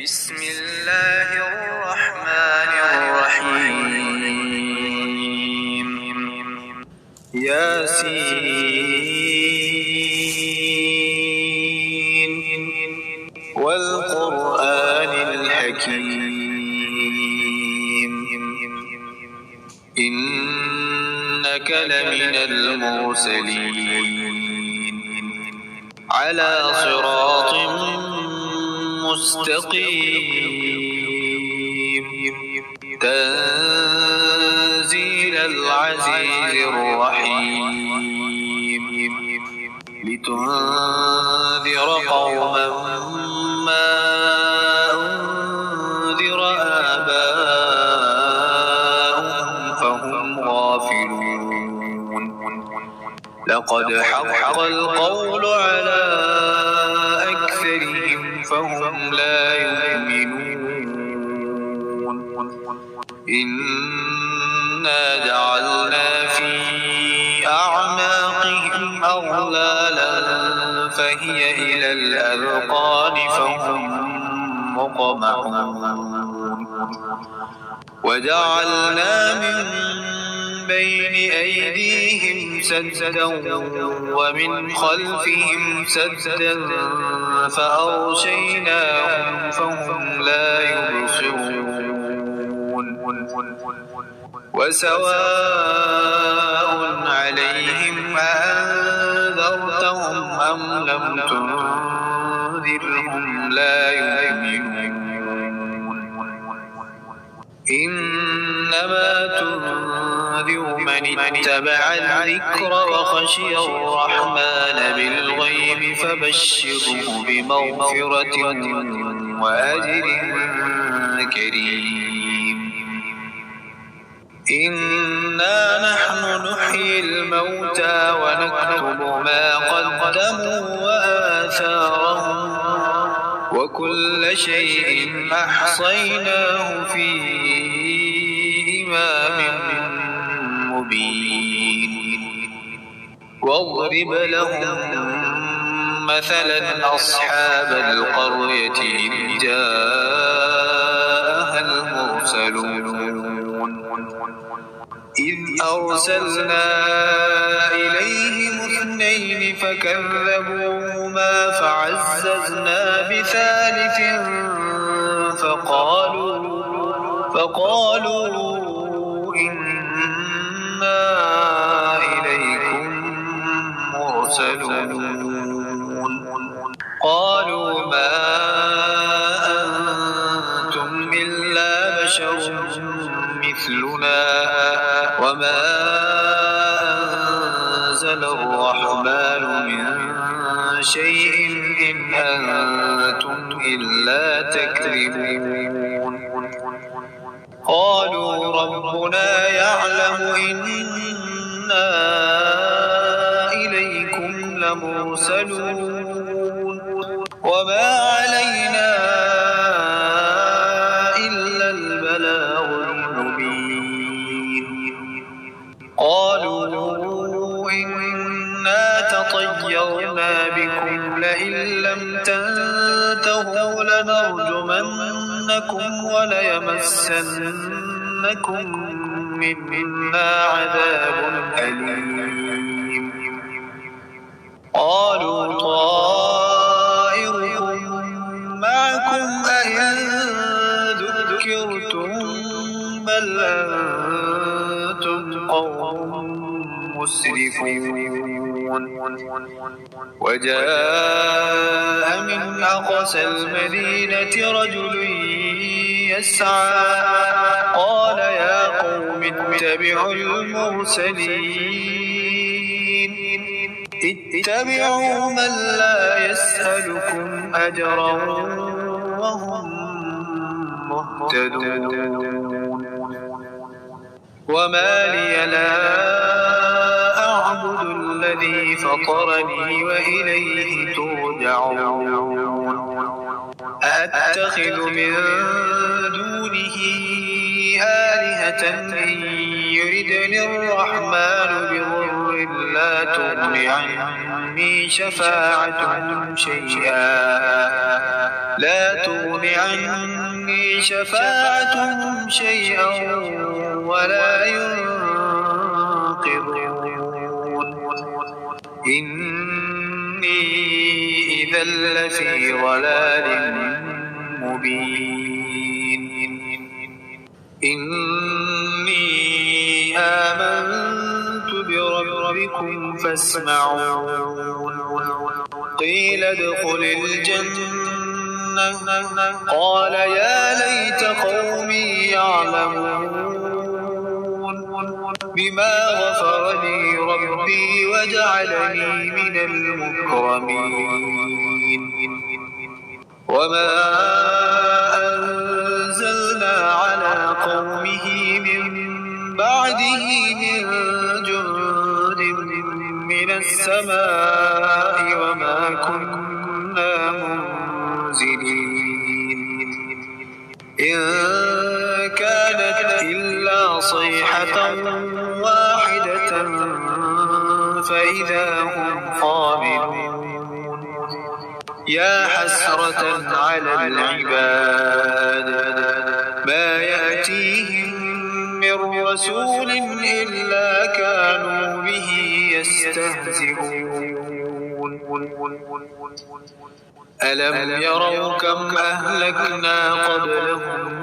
بسم الله الرحمن الرحيم ياسين والقرآن الحكيم إنك لمن المرسلين على صراط مستقيم تنزيل العزيز الرحيم لتنذر قوما ما أنذر آباؤهم فهم غافلون لقد حق القول على أكثرهم فهم لا يؤمنون إنا جعلنا في أعناقهم أغلالا فهي إلى الأذقان فهم مقمحون وجعلنا من بين أيديهم سدا ومن خلفهم سدا فأغشيناهم فهم لا يبصرون وسواء عليهم أنذرتهم أم لم تنذرهم لا يؤمنون إنما تنذر من اتبع الذكر وخشي الرحمن بالغيب فبشره بمغفرة وأجر كريم إنا نحن نحيي الموتى ونكتب ما قدموا وآثارهم وكل شيء أحصيناه في إمام مبين واضرب لهم مثلا أصحاب القرية إذ جاءها المرسلون إذ أرسلنا إليهم اثنين فكذبوهما فعززنا بثالث فقالوا إنا إليكم مرسلون قالوا ما أنتم إلا بشر مثلنا وما أنزل الرحمن من شيء إن أنتم إلا تكذبون قالوا ربنا يعلم إنا إليكم لمرسلون وما علينا إلا البلاغ المبين قالوا إنا تطيرنا بكم لئن لم تنتهوا لنرجمنكم وليمسنكم منا عذاب أليم قالوا طائركم معكم أئن ذكرتم بل أنتم قوم مسرفون وجاء من أقصى المدينة رجل يسعى قال يا قوم اتبعوا المرسلين اتبعوا من لا يسألكم أجرا وهم مهتدون وما لي لا أعبد الذي فطرني وإليه ترجعون أأتخذ من دونه آلهة إن يردني الرحمن بضر لا تغن عني شفاعتهم شيئا لا تغن عني شفاعتهم شيئا ولا ينقذون إني إذا لفي ضلال مبين إني آمنت بربكم فاسمعون قيل ادخل الجنة قال يا ليت قومي يعلمون بما غفر لي ربي وجعلني من المكرمين وما أنزلنا على قومه من بعده من جند من السماء وما كنا منزلين إن كانت إلا صيحة واحدة فإذا هم خامدون يا حسرة على العباد ما يأتيهم من رسول إلا كانوا به يستهزئون ألم يروا كم أهلكنا قبلهم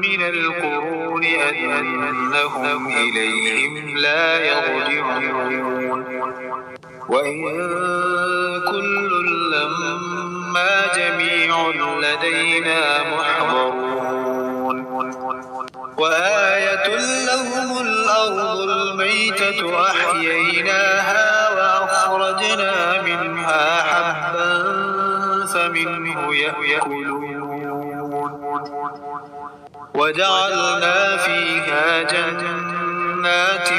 من القرون أنهم إليهم لا يرجعون وإن كل لما جميع لدينا محضرون وآية لهم الأرض الميتة أحييناها وأخرجنا منها حبا فمنه يأكلون وجعلنا فيها جنات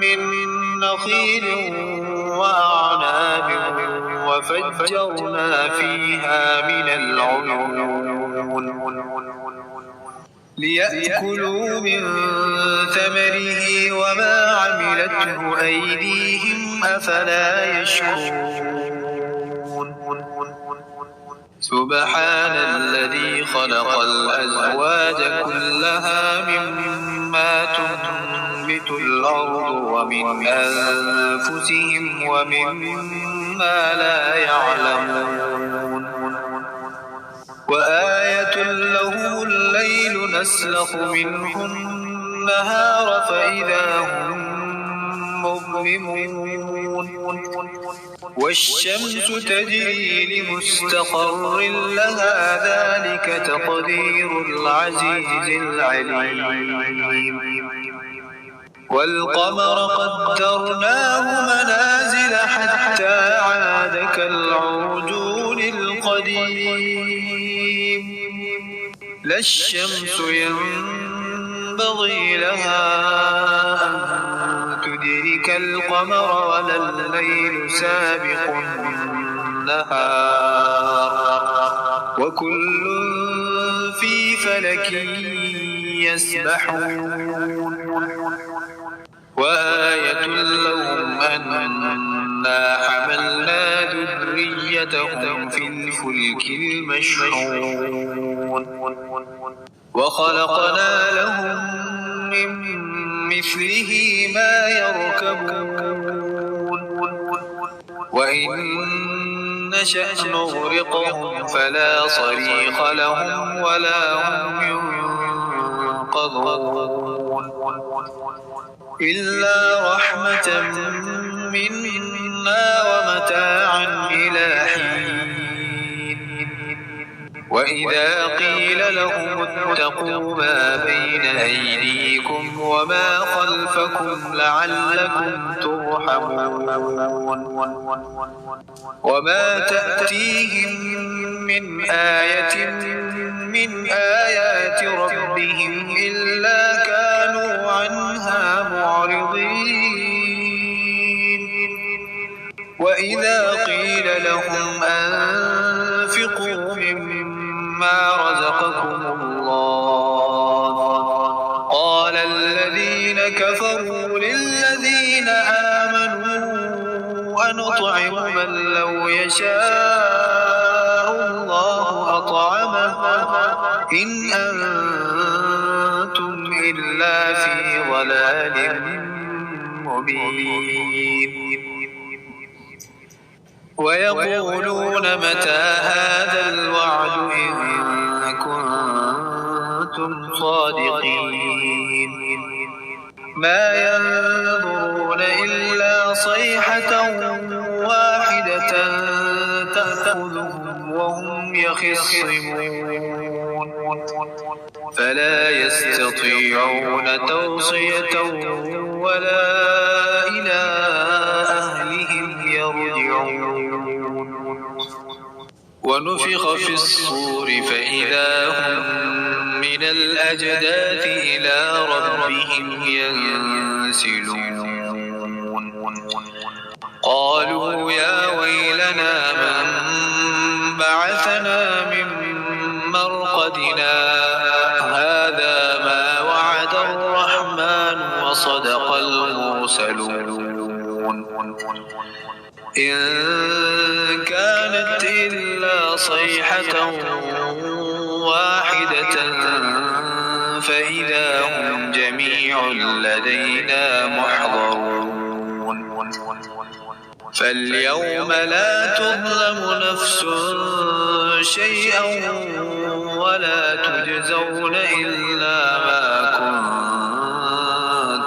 من نخيل وأعناب وفجرنا فيها من العيون ليأكلوا من ثمره وما عملته أيديهم أفلا يشكرون سبحان الذي خلق الأزواج كلها مما تنبت الأرض ومن أنفسهم ومما لا يعلمون وآية لهم الليل نسلخ منه النهار فإذا هم مظلمون والشمس تجري لمستقر لها ذلك تقدير العزيز العليم والقمر قدرناه منازل حتى عاد كالعرجون القديم لا الشمس ينبغي لها أن تدرك القمر ولا الليل سابق النهار وكل في فلك يسبحون وآية لهم أنا حملنا ذريتهم في الفلك المشحون وخلقنا لهم من مثله ما يركبون وإن نشأ نغرقهم فلا صريخ لهم ولا هم ينقذون إلا رحمة منا ومتاعا إلى حين وإذا قيل لهم اتقوا ما بين أيديكم وما خلفكم لعلكم ترحمون وما تأتيهم من آية من آيات ربهم إلا كانوا عنها معرضين وإذا قيل لهم أنفقوا مما رزقكم الله قال الذين كفروا للذين آمنوا أنطعم من لو يشاء الله إن أنتم إلا في ضلال مبين ويقولون متى هذا الوعد إن كنتم صادقين ما ينظرون إلا صيحة واحدة تأخذهم وهم يخصمون فلا يستطيعون توصية ولا إلى أهلهم يرجعون ونفخ في الصور فإذا هم من الأجداث إلى ربهم ينسلون قالوا يا ويلنا من بعثنا من مرقدنا هذا ما وعد الرحمن وصدق المرسلون إن كانت إلا صيحة واحدة فإذا هم جميع لدينا محضرون فاليوم لا تظلم نفس شيئا ولا تجزون إلا ما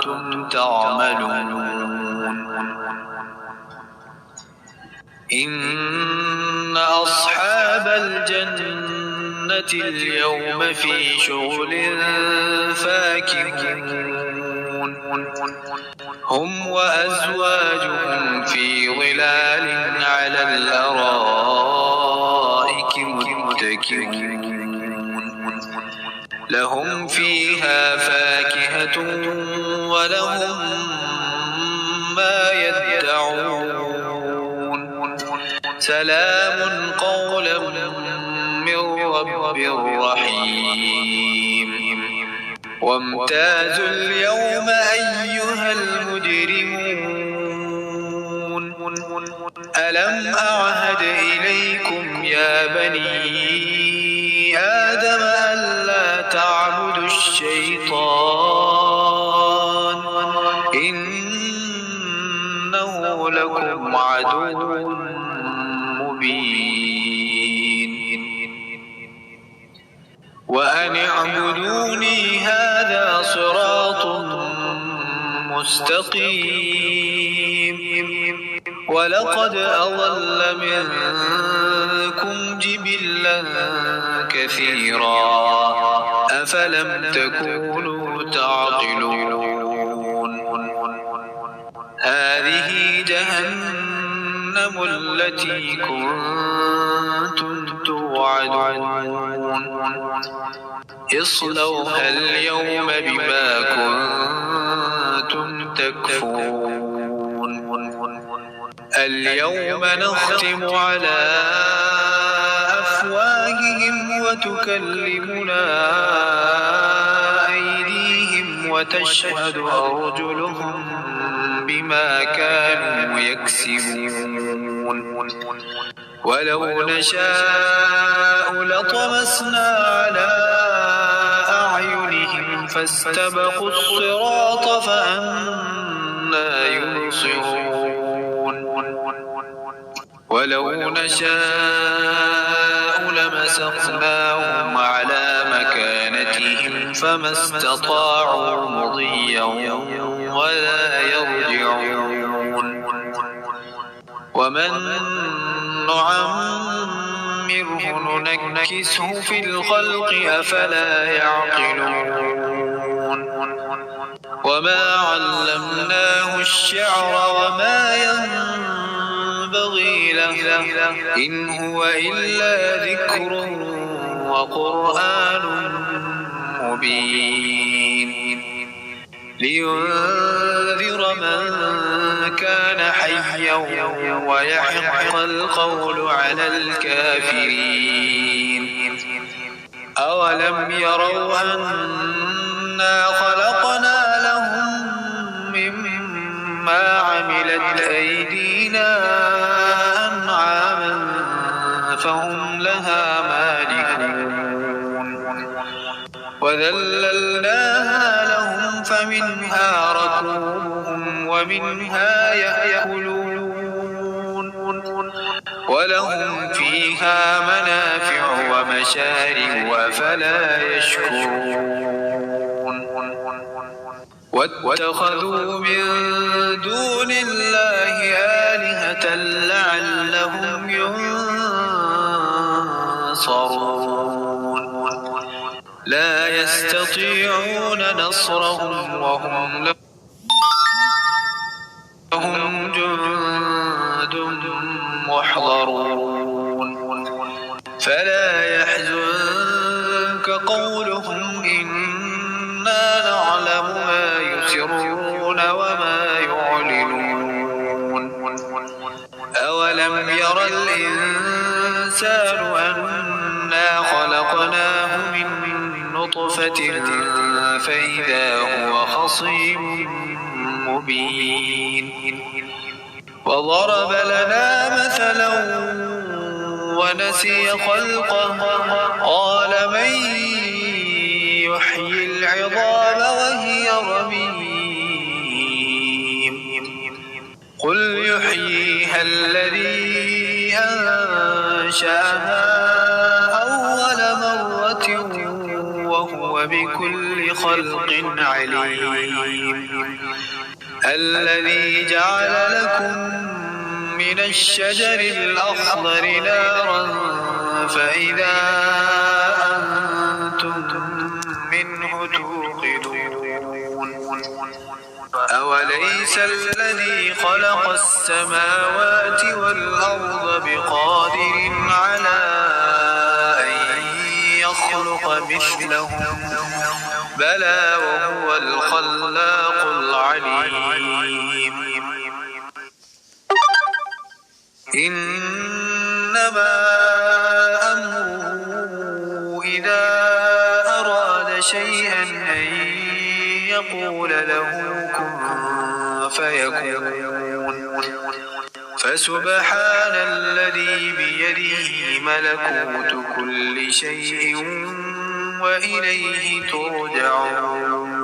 كنتم تعملون إن أصحاب الجنة اليوم في شغل فاكهون هم وأزواجهم في ظلال على الأرائك متكئون لهم فيها فاكهة ولهم ما يدعون سلام قولا من رب رحيم وامتازوا اليوم أيها المجرمون ألم أعهد إليكم يا بني آدم ألا تعبدوا الشيطان إنه لكم عدو مبين وأن اعبدوني هذا صراط مستقيم ولقد أضل منكم جبلا كثيرا أفلم تكونوا تعقلون هذه جهنم التي كنتم توعدون اصلوها اليوم بما كنتم تكفرون اليوم نختم على أفواههم وتكلمنا أيديهم وتشهد أرجلهم بما كانوا يكسبون ولو نشاء لطمسنا على أعينهم فاستبقوا الصراط فأنى يبصرون ولو نشاء لمسخناهم على مكانتهم فما استطاعوا مضيا ولا يرجعون ومن نعمره ننكسه في الخلق أفلا يعقلون وما علمناه الشعر وما ينبغي له إن هو إلا ذكر وقرآن مبين لينذر من كان حيا ويحق القول على الكافرين أولم يروا أنا خلقنا لهم مما عملت أيدينا أنعاما فهم لها مالكون وذللناها لهم فمنها ركوبهم ومنها يأكلون ولهم فيها منافع ومشارب أفلا يشكرون واتخذوا من دون الله آلهة لعلهم ينصرون لا يستطيعون نصرهم وهم لهم جند محضرون فلا يحزنك قولهم إنا نعلم ما يسرون وما يعلنون أولم ير الإنسان أنا خلقناه من نطفة فإذا هو خصيم مبين وضرب لنا مثلا ونسي خلقه قال من يحيي العظام وهي رميم قل يحييها الذي أنشأها أول مرة وهو بكل خلق عليم الذي جعل لكم من الشجر الأخضر نارا فإذا أنتم منه توقدون أوليس الذي خلق السماوات والأرض بقادر على أن يخلق مثلهم بلى وهو الخلاق العليم إنما أمره إذا أراد شيئا أن يقول له كن فيكون فسبحان الذي بيده ملكوت كل شيء وإليه ترجعون